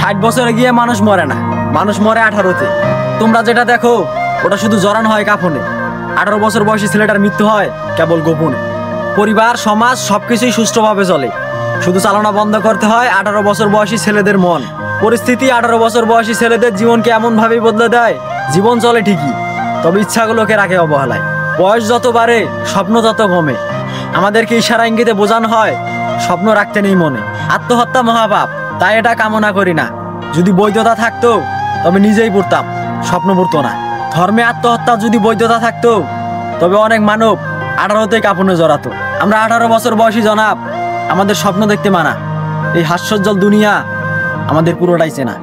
60 বছরে গিয়ে মানুষ মরে না, মানুষ মরে 18-তে। তোমরা যেটা দেখো ওটা শুধু জড়ানো হয় কাফনে। 18 বছর বয়সী ছেলেটার মৃত্যু হয় কেবল গোপনে। পরিবার সমাজ সবকিছুই সুষ্ঠুভাবে চলে, শুধু চালনা বন্ধ করতে হয় 18 বছর বয়সী ছেলেদের মন। পরিস্থিতি 18 বছর বয়সী ছেলেদের জীবনকে এমন ভাবেই বদলে দেয়, জীবন চলে ঠিকই, তবে ইচ্ছাগুলোকে রাখে অবহেলায়। বয়স যত বাড়ে স্বপ্ন তত কমে। আমাদেরকে ইশারা ইঙ্গিতে বোঝানো হয় স্বপ্ন রাখতে নেই মনে। আত্মহত্যা মহাপাপ, তাই এটা কামনা করি না। যদি বৈধতা থাকতো তবে নিজেই পড়তাম, স্বপ্ন পড়তো না। ধর্মে আত্মহত্যা যদি বৈধতা থাকতো তবে অনেক মানব 18-তেই কাফনে জড়াতো। আমরা 18 বছর বয়সী জনাব, আমাদের স্বপ্ন দেখতে মানা। এই হাস্যোজ্জ্বল দুনিয়া আমাদের পুরোটাই চেনা।